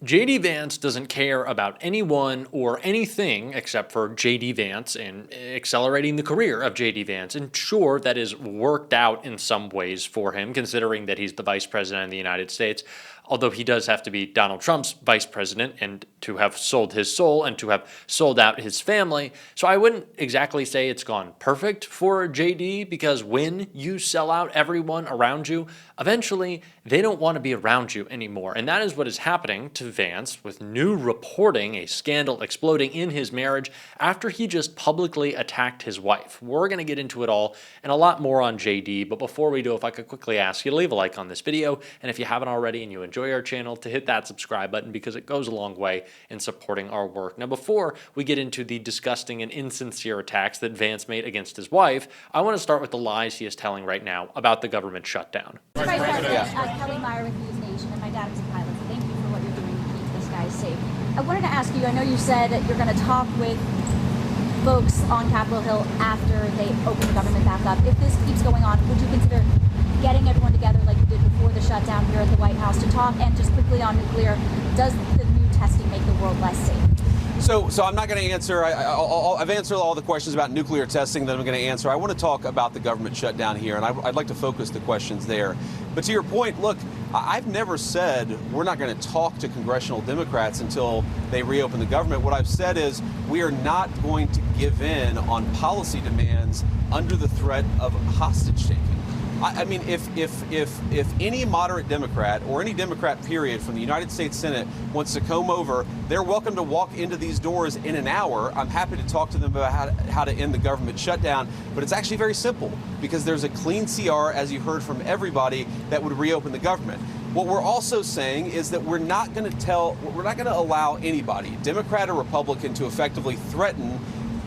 JD Vance doesn't care about anyone or anything except for JD Vance and accelerating the career of JD Vance. And sure, that is worked out in some ways for him, considering that he's the vice president of the United States. Although he does have to be Donald Trump's vice president and to have sold his soul and to have sold out his family. So I wouldn't exactly say it's gone perfect for JD, because when you sell out everyone around you, eventually they don't want to be around you anymore. And that is what is happening to Vance with new reporting, a scandal exploding in his marriage after he just publicly attacked his wife. We're going to get into it all and a lot more on JD. But before we do, if I could quickly ask you to leave a like on this video. And if you haven't already and you enjoy our channel, to hit that subscribe button, because it goes a long way in supporting our work. Now, before we get into the disgusting and insincere attacks that Vance made against his wife, I want to start with the lies he is telling right now about the government shutdown. Kelly Meyer with News Nation, and my dad was a pilot, so thank you for what you're doing to keep this guy safe. I wanted to ask you, I know you said that you're going to talk with folks on Capitol Hill after they open the government back up. If this keeps going on, would you consider getting everyone together like you did before the shutdown here at the White House to talk? And just quickly on nuclear, does the new testing make the world less safe? So I'm not going to answer. I've answered all the questions about nuclear testing that I'm going to answer. I want to talk about the government shutdown here, and I'd like to focus the questions there. But to your point, look, I've never said we're not going to talk to congressional Democrats until they reopen the government. What I've said is we are not going to give in on policy demands under the threat of hostage taking. I mean, if any moderate Democrat or any Democrat, period, from the United States Senate wants to come over, they're welcome to walk into these doors in an hour. I'm happy to talk to them about how to end the government shutdown. But it's actually very simple, because there's a clean CR, as you heard from everybody, that would reopen the government. What we're also saying is that we're not going to allow anybody, Democrat or Republican, to effectively threaten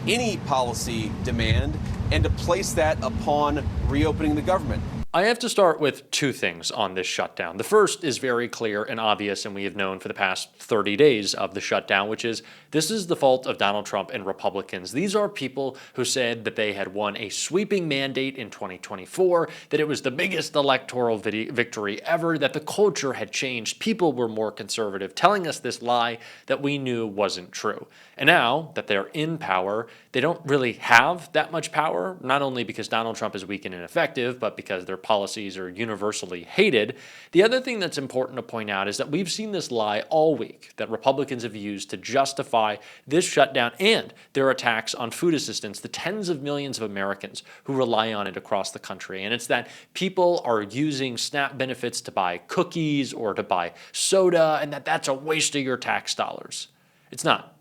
any policy demand and to place that upon reopening the government. I have to start with two things on this shutdown. The first is very clear and obvious, and we have known for the past 30 days of the shutdown, which is this is the fault of Donald Trump and Republicans. These are people who said that they had won a sweeping mandate in 2024, that it was the biggest electoral victory ever, that the culture had changed, people were more conservative, telling us this lie that we knew wasn't true. And now that they're in power, they don't really have that much power, not only because Donald Trump is weak and ineffective, but because their policies are universally hated. The other thing that's important to point out is that we've seen this lie all week that Republicans have used to justify this shutdown and their attacks on food assistance, the tens of millions of Americans who rely on it across the country. And it's that people are using SNAP benefits to buy cookies or to buy soda, and that's a waste of your tax dollars. It's not.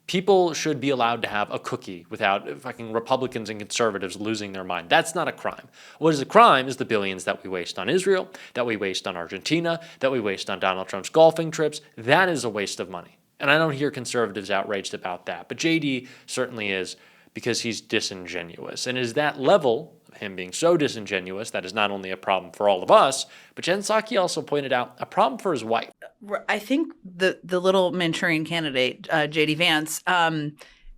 People should be allowed to have a cookie without fucking Republicans and conservatives losing their mind. That's not a crime. What is a crime is the billions that we waste on Israel, that we waste on Argentina, that we waste on Donald Trump's golfing trips. That is a waste of money. And I don't hear conservatives outraged about that. But JD certainly is, because he's disingenuous. And is that level of him being so disingenuous that is not only a problem for all of us, but Jen Psaki also pointed out a problem for his wife. I think the little Manchurian candidate, JD Vance,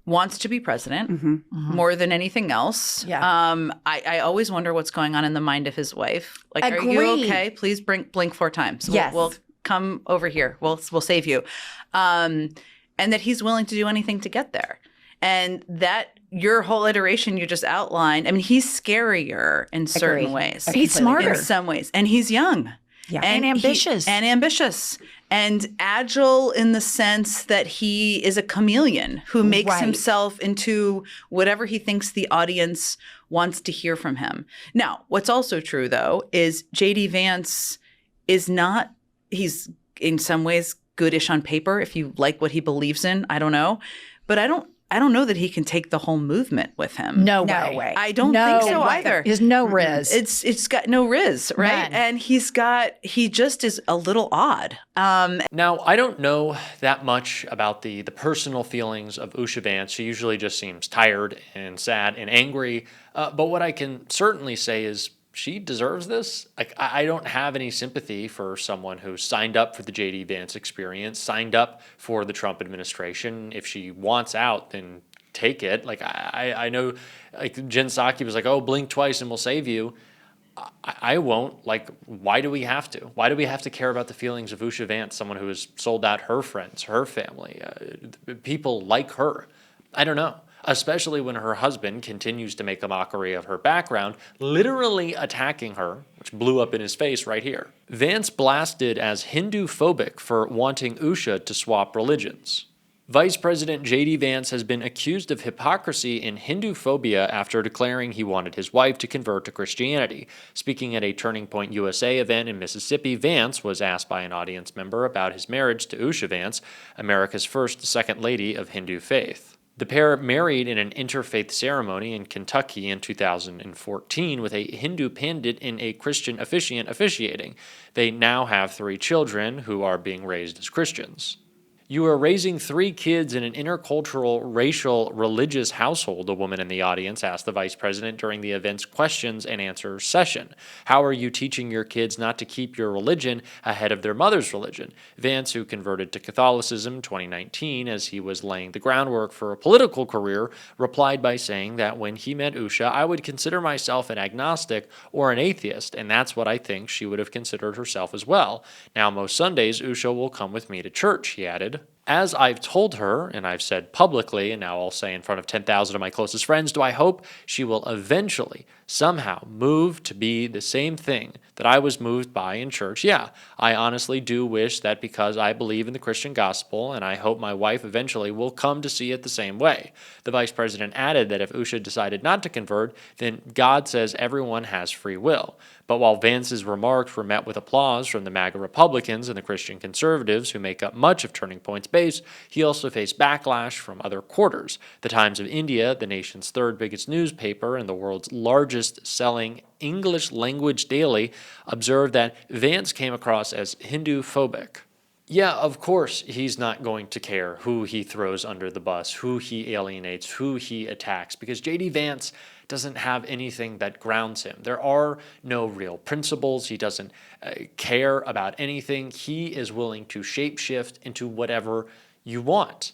wants to be president more than anything else. Yeah. I always wonder what's going on in the mind of his wife. Like, Agreed. Are you okay? Please blink 4 times. Yes. We'll come over here. We'll save you. And that he's willing to do anything to get there. And that your whole iteration you just outlined, I mean, he's scarier in certain ways. He's smarter. In some ways. And he's young. Yeah. And ambitious. And ambitious. And agile in the sense that he is a chameleon who makes himself into whatever he thinks the audience wants to hear from him. Now, what's also true, though, is JD Vance is not, he's in some ways goodish on paper if you like what he believes in. I don't know. But I don't know that he can take the whole movement with him. No way. I don't think so either. There's no riz. It's got no riz, right? None. And he just is a little odd. Now, I don't know that much about the personal feelings of Usha Vance. She usually just seems tired and sad and angry. But what I can certainly say is she deserves this. Like, I don't have any sympathy for someone who signed up for the JD Vance experience, signed up for the Trump administration. If she wants out, then take it. Like, I know, like, Jen Psaki was like, oh, blink twice and we'll save you. I won't. Like, why do we have to? Why do we have to care about the feelings of Usha Vance, someone who has sold out her friends, her family, people like her? I don't know. Especially when her husband continues to make a mockery of her background, literally attacking her, which blew up in his face right here. Vance blasted as Hindu-phobic for wanting Usha to swap religions. Vice President JD Vance has been accused of hypocrisy and Hindu-phobia after declaring he wanted his wife to convert to Christianity. Speaking at a Turning Point USA event in Mississippi, Vance was asked by an audience member about his marriage to Usha Vance, America's first second lady of Hindu faith. The pair married in an interfaith ceremony in Kentucky in 2014 with a Hindu pandit and a Christian officiant officiating. They now have 3 children who are being raised as Christians. You are raising 3 kids in an intercultural, racial, religious household, a woman in the audience asked the vice president during the event's questions and answers session. How are you teaching your kids not to keep your religion ahead of their mother's religion? Vance, who converted to Catholicism in 2019 as he was laying the groundwork for a political career, replied by saying that when he met Usha, I would consider myself an agnostic or an atheist, and that's what I think she would have considered herself as well. Now, most Sundays, Usha will come with me to church, he added. As I've told her, and I've said publicly, and now I'll say in front of 10,000 of my closest friends, do I hope she will eventually, somehow, move to be the same thing that I was moved by in church? Yeah, I honestly do wish that because I believe in the Christian gospel, and I hope my wife eventually will come to see it the same way. The vice president added that if Usha decided not to convert, then God says everyone has free will. But while Vance's remarks were met with applause from the MAGA Republicans and the Christian conservatives who make up much of Turning Point's base, he also faced backlash from other quarters. The Times of India, the nation's 3rd biggest newspaper and the world's largest selling English language daily, observed that Vance came across as Hindu-phobic. Yeah, of course he's not going to care who he throws under the bus, who he alienates, who he attacks, because JD Vance doesn't have anything that grounds him. There are no real principles. He doesn't care about anything. He is willing to shapeshift into whatever you want.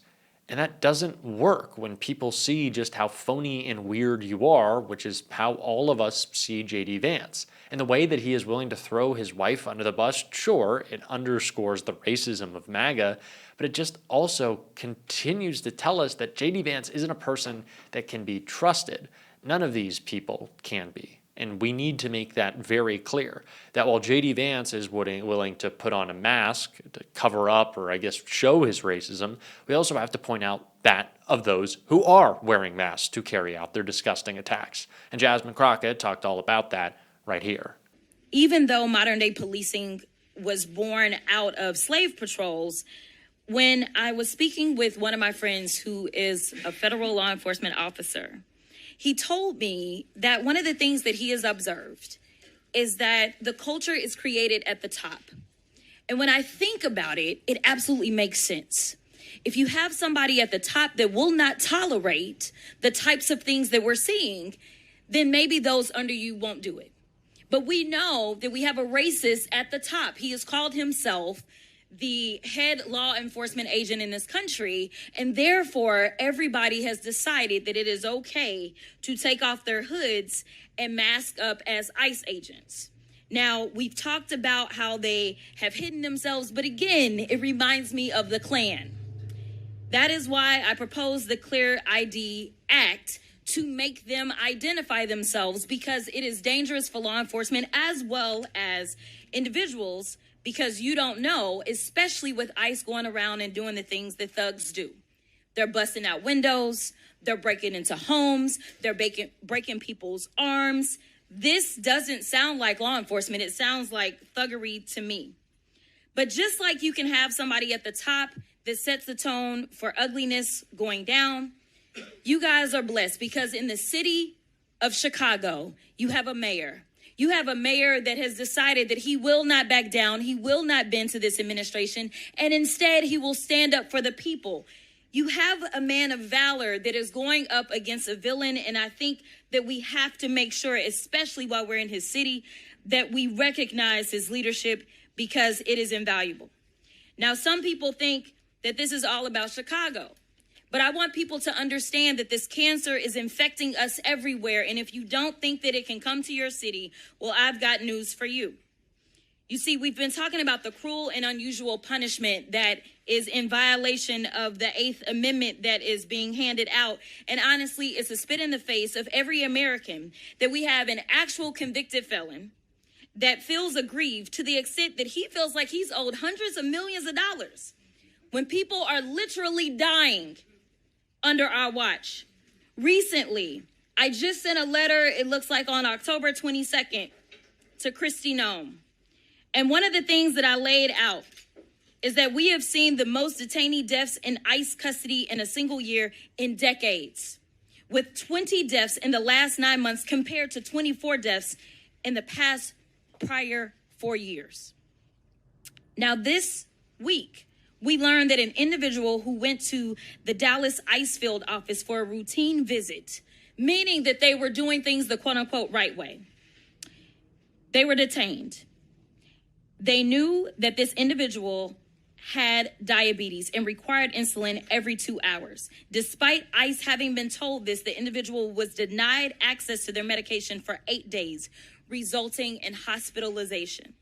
And that doesn't work when people see just how phony and weird you are, which is how all of us see JD Vance. And the way that he is willing to throw his wife under the bus, sure, it underscores the racism of MAGA, but it just also continues to tell us that JD Vance isn't a person that can be trusted. None of these people can be. And we need to make that very clear, that while JD Vance is willing to put on a mask to cover up or I guess show his racism, we also have to point out that of those who are wearing masks to carry out their disgusting attacks. And Jasmine Crockett talked all about that right here. Even though modern day policing was born out of slave patrols, when I was speaking with one of my friends who is a federal law enforcement officer, he told me that one of the things that he has observed is that the culture is created at the top. And when I think about it, it absolutely makes sense. If you have somebody at the top that will not tolerate the types of things that we're seeing, then maybe those under you won't do it. But we know that we have a racist at the top. He has called himself the head law enforcement agent in this country, and therefore everybody has decided that it is okay to take off their hoods and mask up as ICE agents. Now, we've talked about how they have hidden themselves, but again, it reminds me of the Klan. That is why I proposed the Clear ID Act, to make them identify themselves, because it is dangerous for law enforcement as well as individuals, because you don't know, especially with ICE going around and doing the things that thugs do. They're busting out windows, they're breaking into homes, they're breaking people's arms. This doesn't sound like law enforcement. It sounds like thuggery to me. But just like you can have somebody at the top that sets the tone for ugliness going down, you guys are blessed, because in the city of Chicago, you have a mayor. You have a mayor that has decided that he will not back down. He will not bend to this administration. And instead, he will stand up for the people. You have a man of valor that is going up against a villain. And I think that we have to make sure, especially while we're in his city, that we recognize his leadership, because it is invaluable. Now, some people think that this is all about Chicago. But I want people to understand that this cancer is infecting us everywhere. And if you don't think that it can come to your city, well, I've got news for you. You see, we've been talking about the cruel and unusual punishment that is in violation of the 8th Amendment that is being handed out. And honestly, it's a spit in the face of every American that we have an actual convicted felon that feels aggrieved to the extent that he feels like he's owed hundreds of millions of dollars when people are literally dying under our watch. Recently, I just sent a letter, it looks like on October 22nd, to Kristi Noem. And one of the things that I laid out is that we have seen the most detainee deaths in ICE custody in a single year in decades, with 20 deaths in the last 9 months compared to 24 deaths in the prior 4 years. Now, this week, we learned that an individual who went to the Dallas ICE field office for a routine visit, meaning that they were doing things the quote-unquote right way, they were detained. They knew that this individual had diabetes and required insulin every 2 hours. Despite ICE having been told this, the individual was denied access to their medication for 8 days, resulting in hospitalization.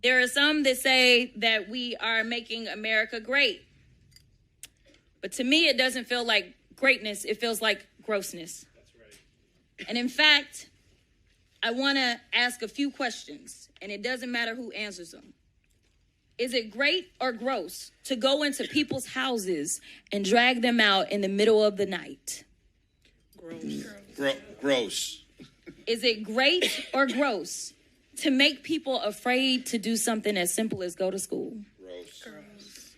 There are some that say that we are making America great. But to me, it doesn't feel like greatness. It feels like grossness. That's right. And in fact, I want to ask a few questions, and it doesn't matter who answers them. Is it great or gross to go into people's houses and drag them out in the middle of the night? Gross. Is it great or gross to make people afraid to do something as simple as go to school? Gross.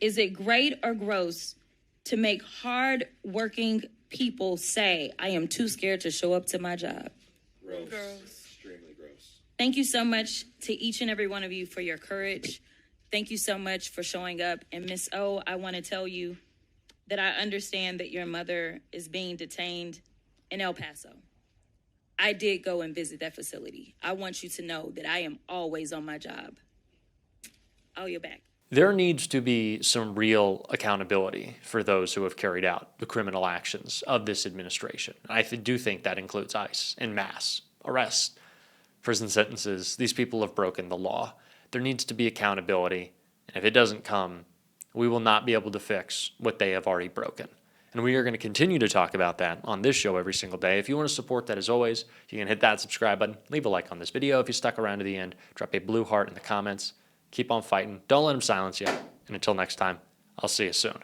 Is it great or gross to make hard-working people say, I am too scared to show up to my job? Gross. Extremely gross. Thank you so much to each and every one of you for your courage. Thank you so much for showing up. And Miss O, I want to tell you that I understand that your mother is being detained in El Paso. I did go and visit that facility. I want you to know that I am always on my job. I'll yield back. There needs to be some real accountability for those who have carried out the criminal actions of this administration. I do think that includes ICE and mass arrests, prison sentences. These people have broken the law. There needs to be accountability. And if it doesn't come, we will not be able to fix what they have already broken. And we are going to continue to talk about that on this show every single day. If you want to support that, as always, you can hit that subscribe button, leave a like on this video. If you stuck around to the end, drop a blue heart in the comments. Keep on fighting. Don't let them silence you. And until next time, I'll see you soon.